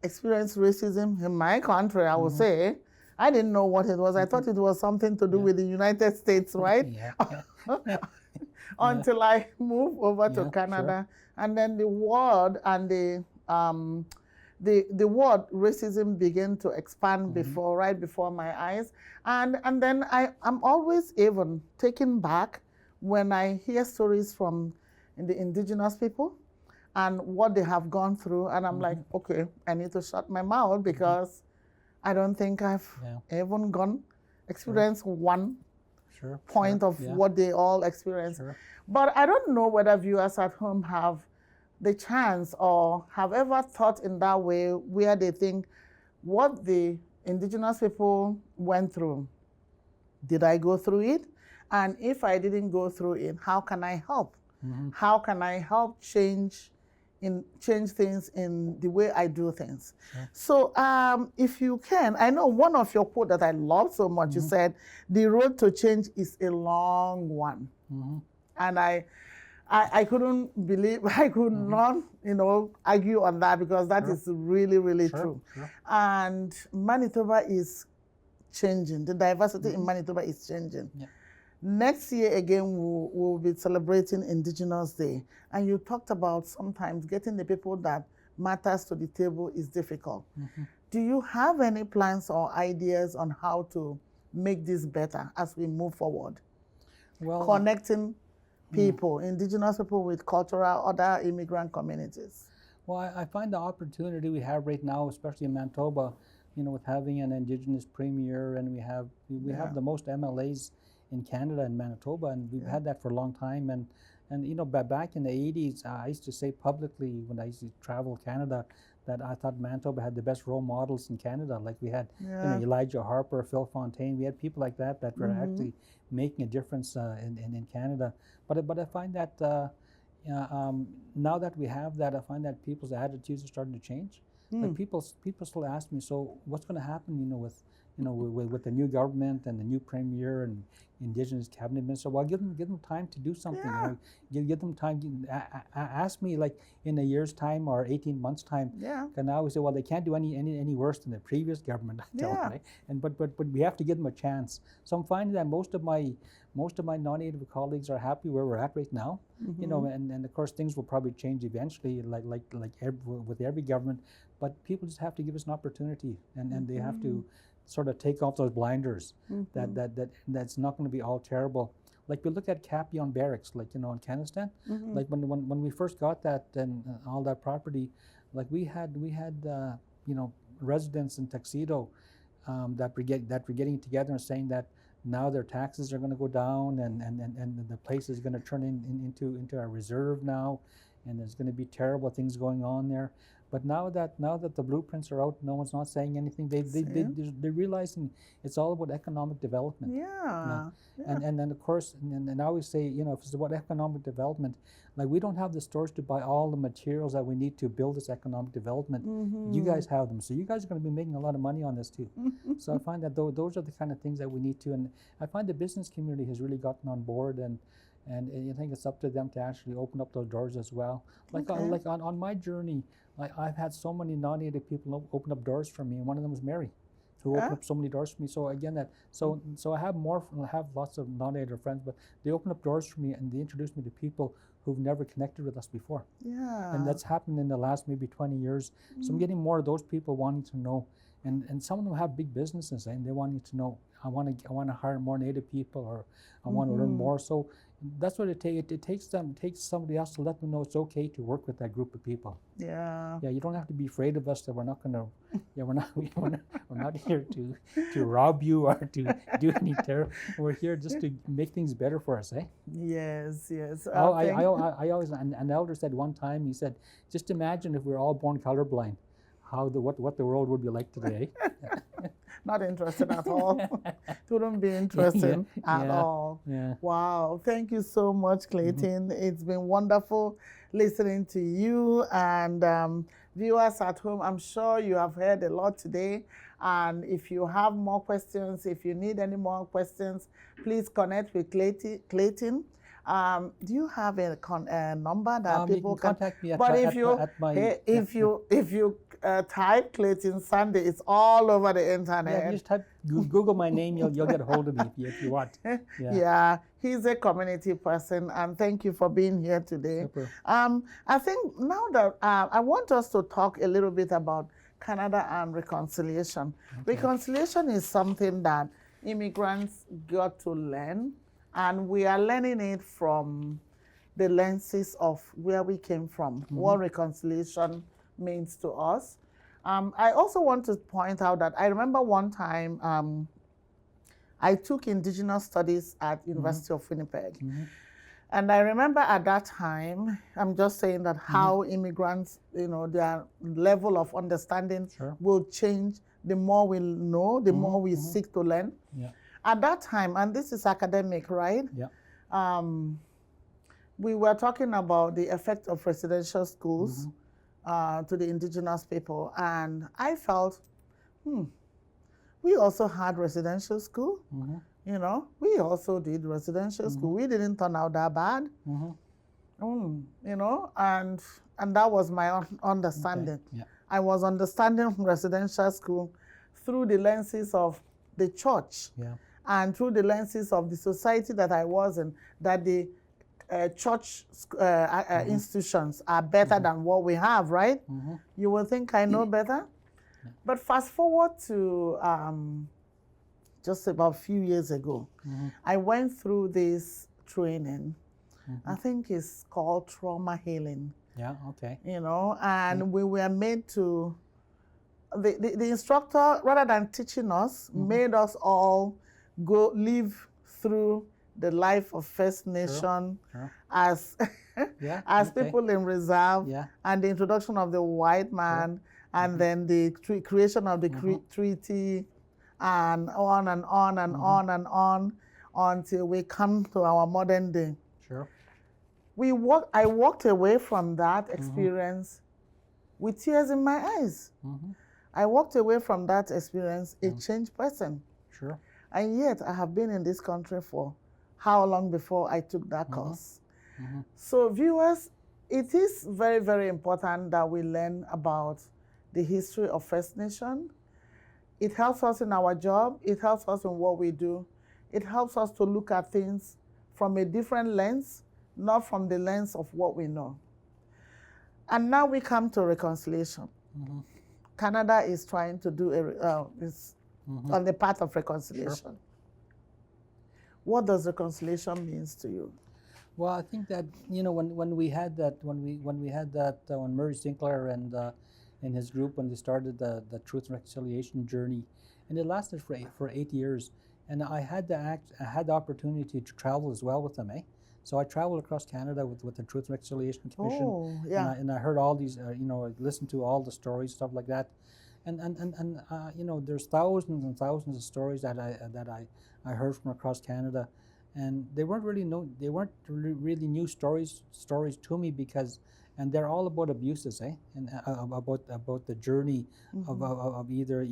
experienced racism in my country, I would say. I didn't know what it was. I thought it was something to do with the United States, right? Until I moved over to Canada. Sure. And then the word and the word racism began to expand right before my eyes. And then I'm always even taken back when I hear stories from the Indigenous people and what they have gone through, and I'm like, okay, I need to shut my mouth because I don't think I've even experienced one point of what they all experience. But I don't know whether viewers at home have the chance or have ever thought in that way where they think what the Indigenous people went through, did I go through it? And if I didn't go through it, how can I help? How can I help change things in the way I do things? So if you can, I know one of your quotes that I love so much, you said, the road to change is a long one. And I couldn't believe, I could not, argue on that because that is really, really true. And Manitoba is changing. The diversity in Manitoba is changing. Next year, again, we'll be celebrating Indigenous Day. And you talked about sometimes getting the people that matters to the table is difficult. Do you have any plans or ideas on how to make this better as we move forward? Well, connecting people, Indigenous people with cultural, other immigrant communities. Well, I find the opportunity we have right now, especially in Manitoba, with having an Indigenous premier, and we have the most MLAs in Canada and Manitoba, and we've had that for a long time. And back in the 80s, I used to say publicly when I used to travel Canada that I thought Manitoba had the best role models in Canada. Like we had Elijah Harper, Phil Fontaine. We had people like that were actually making a difference in Canada. But I find that now that we have that, I find that people's attitudes are starting to change. Like people still ask me, so what's going to happen, with the new government and the new premier and Indigenous cabinet minister? Well, give them time to do something. Give them time. Ask me like in a year's time or 18 months time. And I always say, well, they can't do any worse than the previous government. I tell them, right? And but we have to give them a chance. So I'm finding that most of my non-Native colleagues are happy where we're at right now. And of course things will probably change eventually, with every government. But people just have to give us an opportunity, and they have to sort of take off those blinders that's not going to be all terrible. Like we look at Capion Barracks, in Afghanistan. Like when we first got that and all that property, Like we had you know, residents in Tuxedo that were getting together and saying that now their taxes are going to go down, and the place is going to turn into a reserve now, and there's going to be terrible things going on there. But now that the blueprints are out, no one's not saying anything. They're realizing it's all about economic development. Yeah. And then of course, and I always say, you know, if it's about economic development, like we don't have the stores to buy all the materials that we need to build this economic development. You guys have them, so you guys are going to be making a lot of money on this too. So I find that those are the kind of things that we need to, and I find the business community has really gotten on board, and I think it's up to them to actually open up those doors as well. Like on my journey, I've had so many non-Native people open up doors for me, and one of them was Mary, who opened up so many doors for me. So again, so I have lots of non-Native friends, but they open up doors for me, and they introduce me to people who've never connected with us before. Yeah. And that's happened in the last maybe 20 years. So I'm getting more of those people wanting to know, and some of them have big businesses, and they want you to know, I want to hire more Native people, or I want to learn more. So that's what it takes. It takes somebody else to let them know it's okay to work with that group of people. Yeah. Yeah, you don't have to be afraid of us, that we're not going to. Yeah, we're not here to rob you or to do any terror. We're here just to make things better for us, eh? Yes. Oh, I always, an elder said one time, he said, just imagine if we were all born colorblind, what the world would be like today. Not interested at all. It wouldn't be interesting at all. Yeah. Wow. Thank you so much, Clayton. It's been wonderful listening to you, and viewers at home, I'm sure you have heard a lot today. And if you have more questions, if you need any more questions, please connect with Clayton. Do you have a number that people you can contact me at but my, if you type Clayton Sandy, it's all over the internet. Yeah, you just type Google my name, you'll get a hold of me if you want. Yeah, he's a community person, and thank you for being here today. Super. I think now that I want us to talk a little bit about Canada and reconciliation. Okay. Reconciliation is something that immigrants got to learn, and we are learning it from the lenses of where we came from, what reconciliation means to us. I also want to point out that I remember one time I took Indigenous studies at University of Winnipeg. And I remember at that time, I'm just saying that how immigrants, you know, their level of understanding will change the more we know, the more we seek to learn. Yeah. At that time, and this is academic, right? Yeah. We were talking about the effect of residential schools to the Indigenous people. And I felt, we also had residential school. You know, we also did residential school. We didn't turn out that bad. You know, and that was my understanding. Okay. Yeah. I was understanding residential school through the lenses of the church and through the lenses of the society that I was in, that the church institutions are better than what we have, right? You will think I know better. But fast forward to just about a few years ago, I went through this training. I think it's called trauma healing. Yeah, okay. You know, and we were made to, the instructor, rather than teaching us, made us all go live through the life of First Nation as as people in reserve, and the introduction of the white man, and then the creation of the treaty, and on and on and on and on until we come to our modern day. I walked away from that experience with tears in my eyes. I walked away from that experience a changed person. And yet I have been in this country for how long before I took that course? So viewers, it is very, very important that we learn about the history of First Nation. It helps us in our job. It helps us in what we do. It helps us to look at things from a different lens, not from the lens of what we know. And now we come to reconciliation. Canada is trying to do is on the path of reconciliation. What does reconciliation mean to you? Well, I think that when we had that when Murray Sinclair and his group, when they started the Truth and Reconciliation journey, and it lasted for 8 years, and I had the opportunity to travel as well with them, eh? So I traveled across Canada with the Truth and Reconciliation Commission, Oh, yeah. and I heard all these, I listened to all the stories, stuff like that, and there's thousands and thousands of stories that I heard from across Canada, and they weren't really new stories to me, because and they're all about abuses, eh? And about the journey of either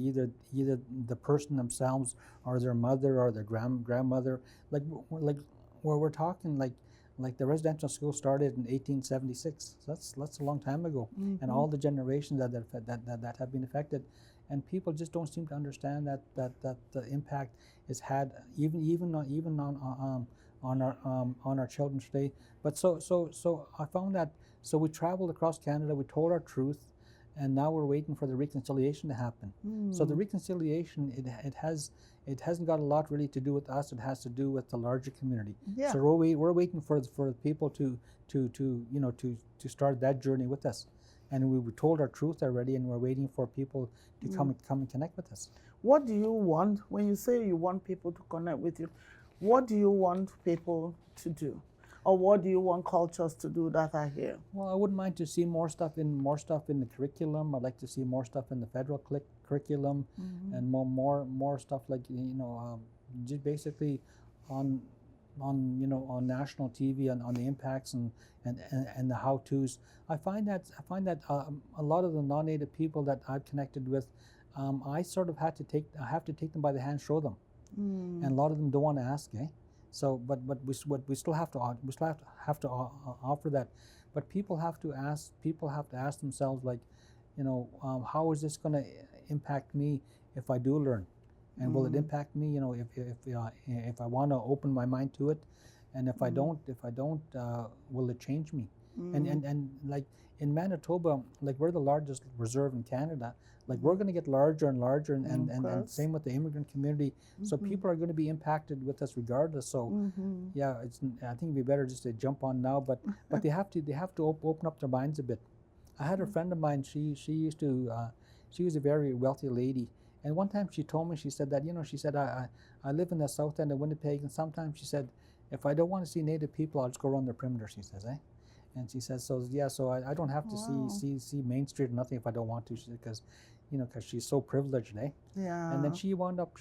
the person themselves, or their mother, or their grandmother, like where we're talking, like the residential school started in 1876. So that's a long time ago, and all the generations that have been affected, and people just don't seem to understand that the impact it's had, even on our children today. But so I found that, so we traveled across Canada, we told our truth, and now we're waiting for the reconciliation to happen. So the reconciliation, it hasn't got a lot really to do with us. It has to do with the larger community. Yeah. So we're waiting for people to start that journey with us, and we told our truth already, and we're waiting for people to come and connect with us. What do you want when you say you want people to connect with you? What do you want people to do? Or what do you want cultures to do that are here? Well, I wouldn't mind to see more stuff in the curriculum. I'd like to see more stuff in the federal curriculum, and more stuff like just basically on national TV, on the impacts and the how-tos. I find that a lot of the non-native people that I've connected with, I have to take them by the hand, show them, and a lot of them don't want to ask, eh? So, but we still have to offer that, but people have to ask themselves, like, how is this going to impact me if I do learn, and will it impact me, if I want to open my mind to it, and if I don't, will it change me? And like in Manitoba, like we're the largest reserve in Canada. Like we're going to get larger and larger, and same with the immigrant community. So people are going to be impacted with us regardless. So yeah, I think it'd be better just to jump on now, but they have to open up their minds a bit. I had a friend of mine. She was a very wealthy lady, and one time she told me, she said that I live in the south end of Winnipeg, and sometimes she said, if I don't want to see Native people, I'll just go around the perimeter. She says, eh? And she says, so I don't have to see Main Street or nothing if I don't want to. She said, because she's so privileged, eh? Yeah. And then she wound up,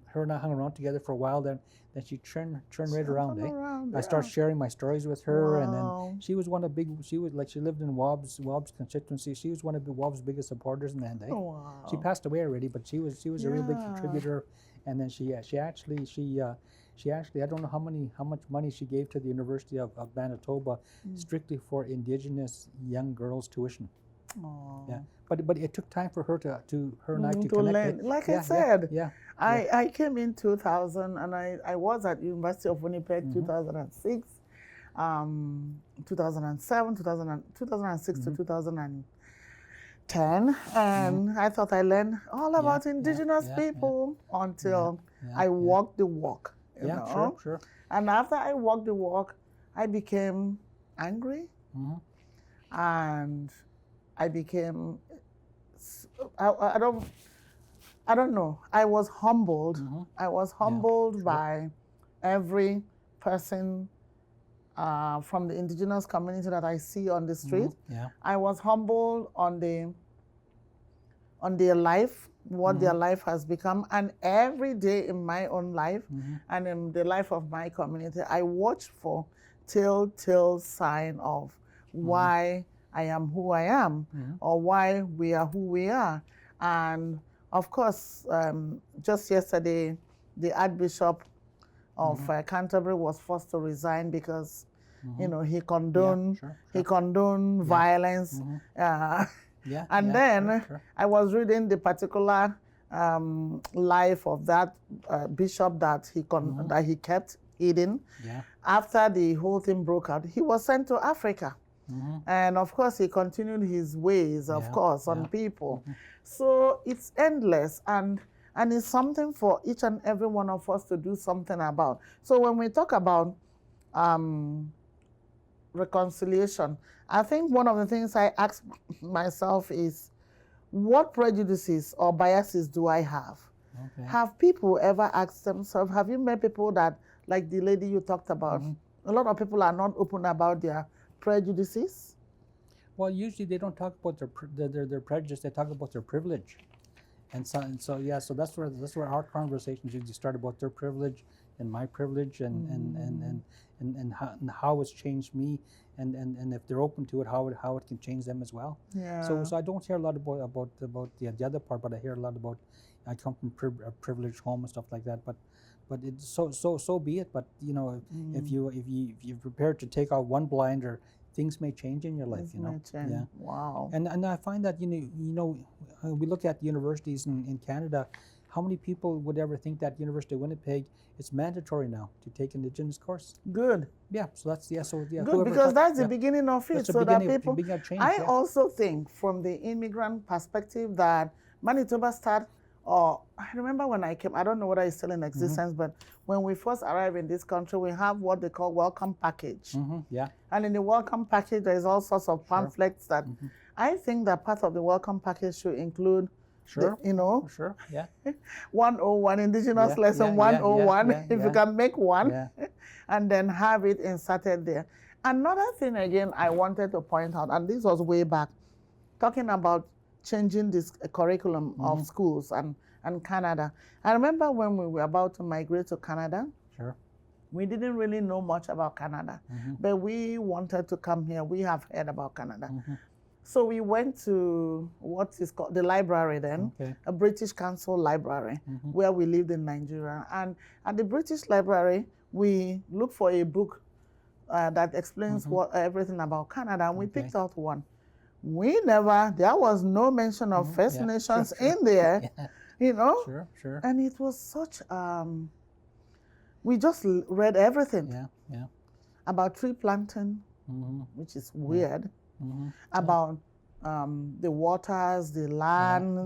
her and I hung around together for a while. Then she turned right around, eh? Yeah. I started sharing my stories with her, Wow. and then she lived in Wobb's constituency. She was one of Wobb's biggest supporters in the end, eh? Wow. She passed away already, but she was a real big contributor. And then she actually I don't know how much money she gave to the University of Manitoba strictly for Indigenous young girls' tuition. Aww. Yeah, but it took time for her and I to connect. Learn. Like I said, yeah. I came in 2000, and I was at University of Winnipeg 2006, 2007, 2006 to 2010, and I thought I learned all about Indigenous people until I walked the walk. You know? Sure. And after I walked the walk, I became angry, and I became, I don't know. I was humbled. I was humbled by every person from the Indigenous community that I see on the street. I was humbled on their life, what their life has become, and every day in my own life and in the life of my community, I watch for telltale sign of why I am who I am, or why we are who we are. And of course, just yesterday, the Archbishop of Canterbury was forced to resign because, he condoned violence. And then I was reading the particular life of that bishop that he kept hidden. After the whole thing broke out, he was sent to Africa. And of course, he continued his ways, of course, on people. So it's endless. And And it's something for each and every one of us to do something about. So when we talk about reconciliation, I think one of the things I ask myself is, what prejudices or biases do I have? Okay. Have people ever asked themselves, have you met people that, like the lady you talked about, a lot of people are not open about their prejudices? Well, usually they don't talk about their prejudice, they talk about their privilege. And so yeah, so that's where our conversations usually start, about their privilege and my privilege, and how it's changed me, and if they're open to it, how it can change them as well. Yeah. So I don't hear a lot about the other part, but I hear a lot about, I come from a privileged home and stuff like that. But it's so be it. But you know, if you're prepared to take out one blinder, things may change in your life. You know. Yeah. Wow. And I find that we look at universities in Canada. How many people would ever think that University of Winnipeg, it's mandatory now to take an Indigenous course? Good. Yeah, so that's good, because that's the beginning of it. So that people, I yeah. also think from the immigrant perspective that Manitoba started, or I remember when I came, I don't know whether it's still in existence, but when we first arrived in this country, we have what they call welcome package. Yeah. And in the welcome package, there's all sorts of pamphlets that I think that part of the welcome package should include, Sure. Yeah. 101 Indigenous lesson 101, if you can make one, and then have it inserted there. Another thing again I wanted to point out, and this was way back, talking about changing this curriculum of schools and Canada. I remember when we were about to migrate to Canada, we didn't really know much about Canada, but we wanted to come here. We have heard about Canada. So we went to what is called the library then, a British Council library, where we lived in Nigeria. And at the British Library, we looked for a book that explains everything about Canada, and we picked out one. There was no mention of First Nations in there, you know? And it was such, we just read everything about tree planting, which is weird. About the waters, the land,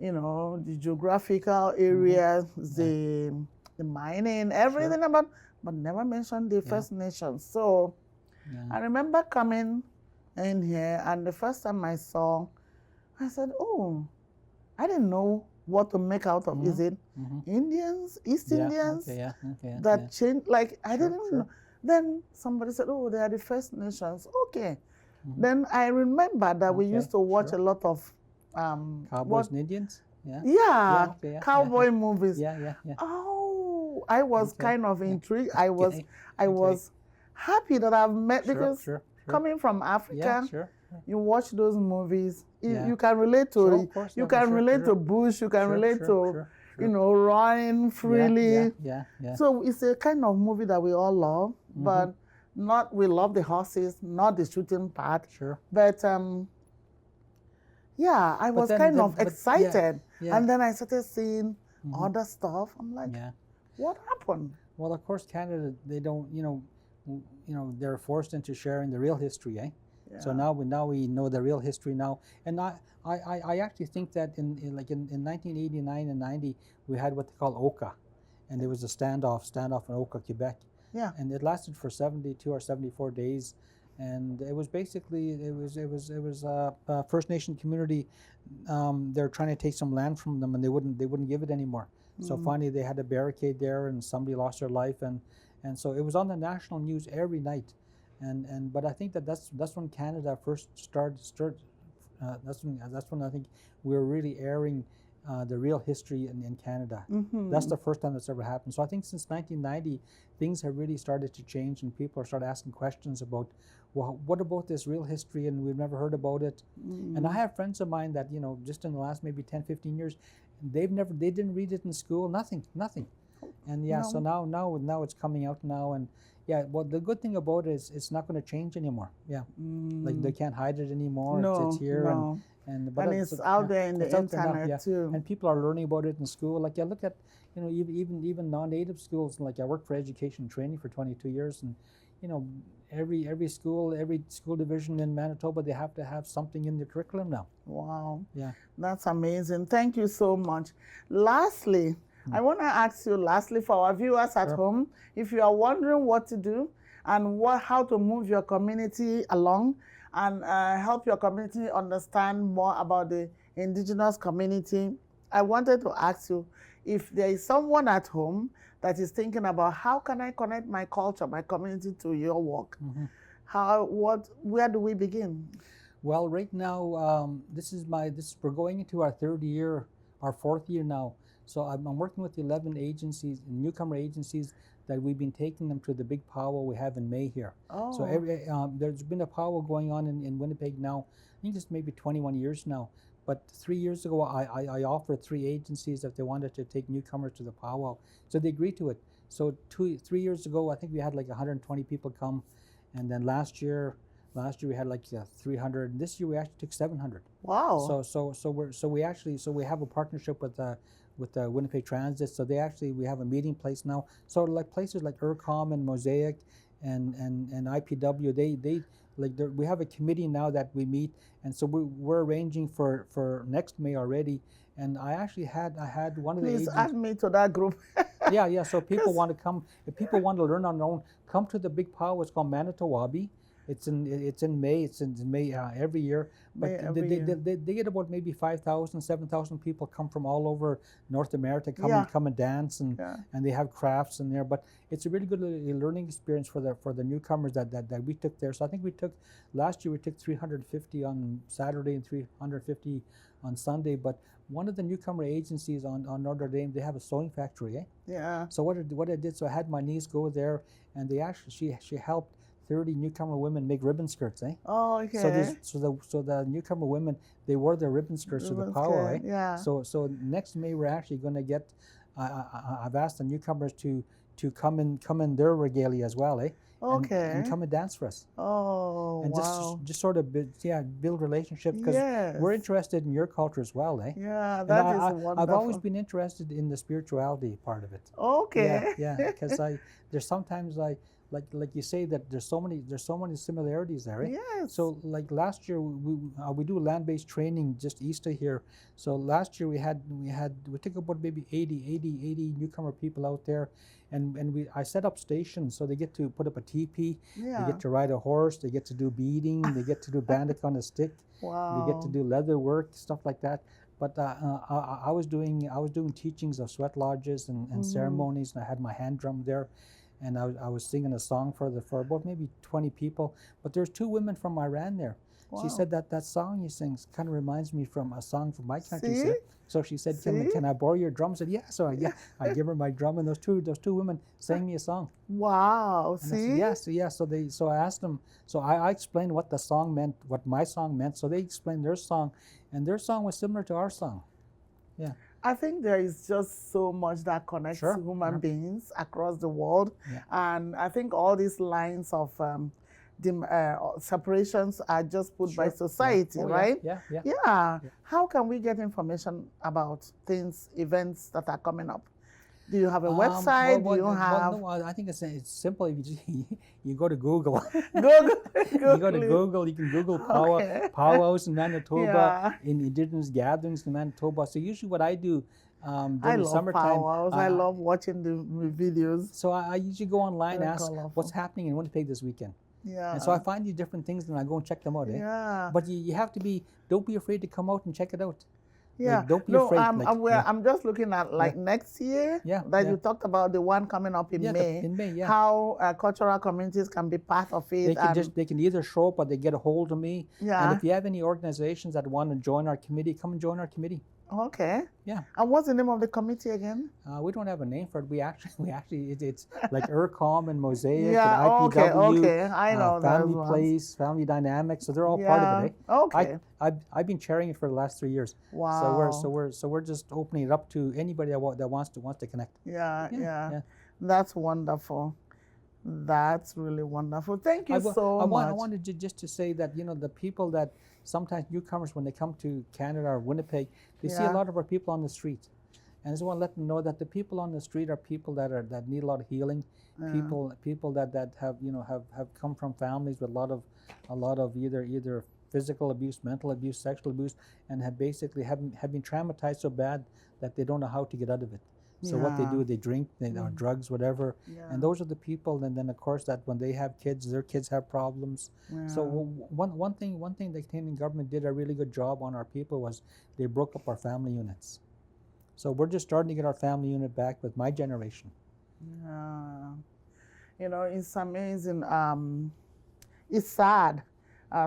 the geographical areas, the mining, everything about, but never mentioned the First Nations. So I remember coming in here, and the first time I saw, I said, oh, I didn't know what to make out of. Is it Indians, East Indians that changed? Like, I didn't know. Then somebody said, oh, they are the First Nations. Okay. Then I remember that we used to watch a lot of Cowboys and Indians? Cowboy movies. Oh, I was kind of intrigued. I was happy that I've met, because coming from Africa, you watch those movies, you can relate to you can relate to bush, you can relate to running freely. So it's a kind of movie that we all love, but we love the horses, not the shooting part. But I was kind of excited. And then I started seeing other stuff. I'm like, what happened? Well, of course, Canada, they don't, they're forced into sharing the real history, eh? So now we know the real history now. And I actually think that in 1989 and 90, we had what they call Oka, and there was a standoff in Oka, Quebec. And it lasted for 72 or 74 days, and it was basically a First Nation community. They're trying to take some land from them, and they wouldn't give it anymore. So finally, they had a barricade there, and somebody lost their life, and so it was on the national news every night. But I think that's when Canada first started. That's when I think we were really airing the real history in Canada. That's the first time that's ever happened. So I think since 1990, things have really started to change, and people are starting asking questions about, well, what about this real history, and we've never heard about it. And I have friends of mine that, just in the last maybe 10, 15 years, they didn't read it in school, nothing. And so now it's coming out now, and well, the good thing about it is it's not going to change anymore. Like they can't hide it anymore. It's here. And it's out there in the internet too. And people are learning about it in school. Like, look at, even non-native schools. Like, I worked for education training for 22 years, and every school division in Manitoba, they have to have something in their curriculum now. Wow. Yeah. That's amazing. Thank you so much. Lastly, I want to ask you, for our viewers at home, if you are wondering what to do and how to move your community along and help your community understand more about the Indigenous community, I wanted to ask you if there is someone at home that is thinking about how can I connect my culture, my community to your work. Where do we begin? Well, right now, we're going into our fourth year now. So I'm working with 11 agencies, newcomer agencies, that we've been taking them to the big powwow we have in May here. Oh. So there's been a powwow going on in Winnipeg now. I think it's maybe 21 years now. But 3 years ago, I offered 3 agencies if they wanted to take newcomers to the powwow. So they agreed to it. So 3 years ago, I think we had like 120 people come. And then last year we had like 300. And this year we actually took 700. Wow. So we have a partnership with Winnipeg Transit. So we have a meeting place now. So like places like ERCOM and Mosaic and IPW, we have a committee now that we meet, and so we're arranging for next May already. And I had one of the agents. Please add me to that group. Yeah. So people want to come. If people want to learn on their own, come to the big powwow. It's called Manitoba. It's in May. It's in May every year. But they get about maybe 5,000, 7,000 people come from all over North America, come and dance, and they have crafts in there. But it's a really good learning experience for the newcomers that we took there. So I think last year we took 350 on Saturday and 350 on Sunday. But one of the newcomer agencies on Notre Dame, they have a sewing factory, eh? Yeah. So what I did, so I had my niece go there, and she helped 30 newcomer women make ribbon skirts, eh? Oh, okay. So the newcomer women, they wore their ribbon skirts to the powwow, eh? Yeah. So next May we're actually going to get. I've asked the newcomers to come in their regalia as well, eh? Okay. And come and dance for us. Oh, and wow. just sort of build relationships, because we're interested in your culture as well, eh? Yeah, that is wonderful. I've always been interested in the spirituality part of it. Okay. Yeah, because there's sometimes like you say that there's so many similarities there, right? Yes. So like last year we do land-based training just east of here. So last year we took about maybe 80 newcomer people out there, and I set up stations so they get to put up a teepee, they get to ride a horse, they get to do beading, they get to do bannock on a stick, they get to do leather work, stuff like that. But I was doing teachings of sweat lodges and ceremonies, and I had my hand drum there. And I was singing a song for about maybe 20 people. But there's 2 women from Iran there. Wow. She said that song you sing kind of reminds me from a song from my country. See? So she said, can I borrow your drum? I said, yeah. So I give her my drum, and those two women sang me a song. Wow. And See? I said, So I asked them. So I explained what the song meant, what my song meant. So they explained their song, and their song was similar to our song. Yeah. I think there is just so much that connects human beings across the world. Yeah. And I think all these lines of separations are just put by society, right? Yeah. How can we get information about events that are coming up? Do you have a website? Do you have? No, I think it's simple. You go to Google. Google. You go to Google. You can Google powwows in Manitoba, in Indigenous gatherings in Manitoba. So usually what I do during the summertime. Powwows. I love watching the videos. So I usually go online and ask what's happening in Winnipeg this weekend. Yeah. And so I find these different things and I go and check them out. Eh? Yeah. But you have to don't be afraid to come out and check it out. Yeah. Like, don't be afraid. I'm just looking at next year. You talked about the one coming up in May. In May, How cultural communities can be part of it. They can either show up or they get a hold of me. Yeah. And if you have any organizations that want to join our committee, come and join our committee. Okay. Yeah. And what's the name of the committee again? We don't have a name for it. We actually it's like ERCOM and Mosaic and IPW. Okay. I know Family Place, Family Dynamics. So they're all part of it. Eh? Okay. I've been chairing it for the last 3 years. Wow. So we're just opening it up to anybody that wants to connect. Yeah. That's wonderful. That's really wonderful. Thank you so much. I wanted just to say that the people that sometimes newcomers when they come to Canada or Winnipeg, they see a lot of our people on the street, And I just want to let them know that the people on the street are people that need a lot of healing, people that have have come from families with a lot of either physical abuse, mental abuse, sexual abuse, and have been traumatized so bad that they don't know how to get out of it. So what they do, they drink, or drugs, whatever. And those are the people. And then of course that when they have kids, their kids have problems. So one thing the Canadian government did a really good job on our people was they broke up our family units. So we're just starting to get our family unit back with my generation. Yeah. You know, it's amazing. It's sad.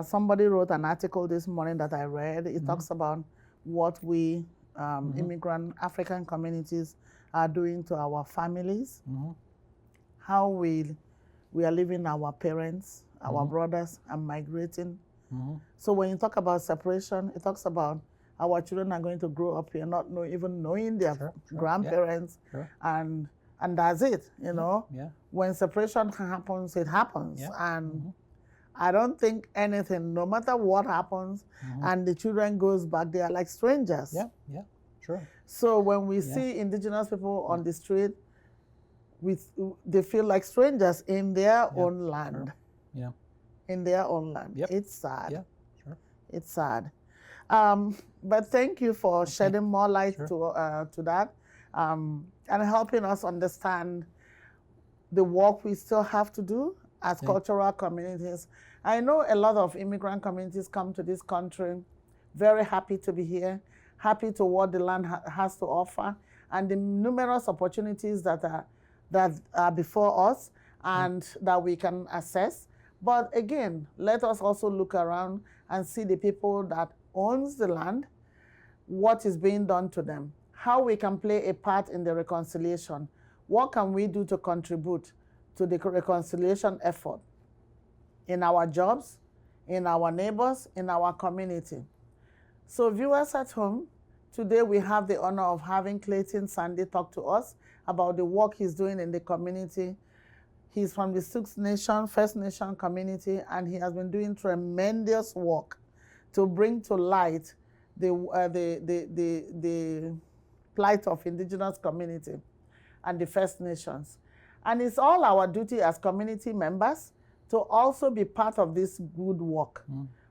Somebody wrote an article this morning that I read. It talks about what we immigrant African communities are doing to our families, how we are leaving our parents, our brothers, and migrating. So when you talk about separation, it talks about our children are going to grow up here not even knowing their grandparents, and that's it, you know. When separation happens, it happens. And I don't think anything, no matter what happens, and the children goes back, they are like strangers. So when we see Indigenous people on the street, they feel like strangers in their own land. In their own land. It's sad. It's sad. But thank you for shedding more light to that and helping us understand the work we still have to do as cultural communities. I know a lot of immigrant communities come to this country very happy to be here, happy to what the land has to offer, and the numerous opportunities that are before us and that we can assess. But again, let us also look around and see the people that owns the land, what is being done to them, how we can play a part in the reconciliation. What can we do to contribute to the reconciliation effort in our jobs, in our neighbors, in our community? So viewers at home, today we have the honor of having Clayton Sandy talk to us about the work he's doing in the community. He's from the Sioux Nation, First Nation community, and he has been doing tremendous work to bring to light the plight of Indigenous community and the First Nations. And it's all our duty as community members to also be part of this good work.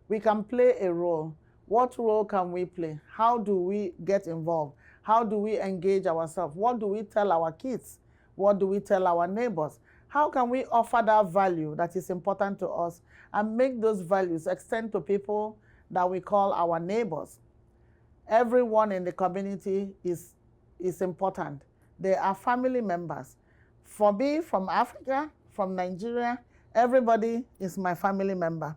We can play a role. What role can we play? How do we get involved? How do we engage ourselves? What do we tell our kids? What do we tell our neighbors? How can we offer that value that is important to us and make those values extend to people that we call our neighbors? Everyone in the community is important. They are family members. For me, from Africa, from Nigeria, everybody is my family member.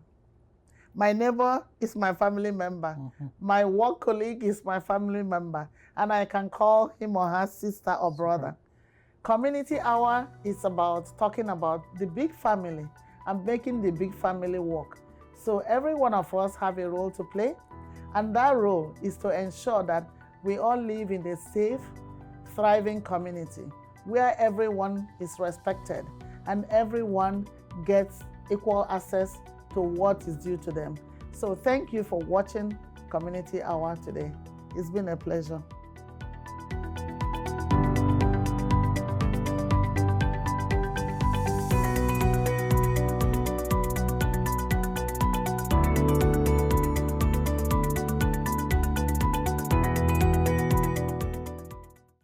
My neighbor is my family member. My work colleague is my family member. And I can call him or her sister or brother. Community Hour is about talking about the big family and making the big family work. So every one of us have a role to play. And that role is to ensure that we all live in a safe, thriving community where everyone is respected and everyone gets equal access to what is due to them. So thank you for watching Community Hour today. It's been a pleasure.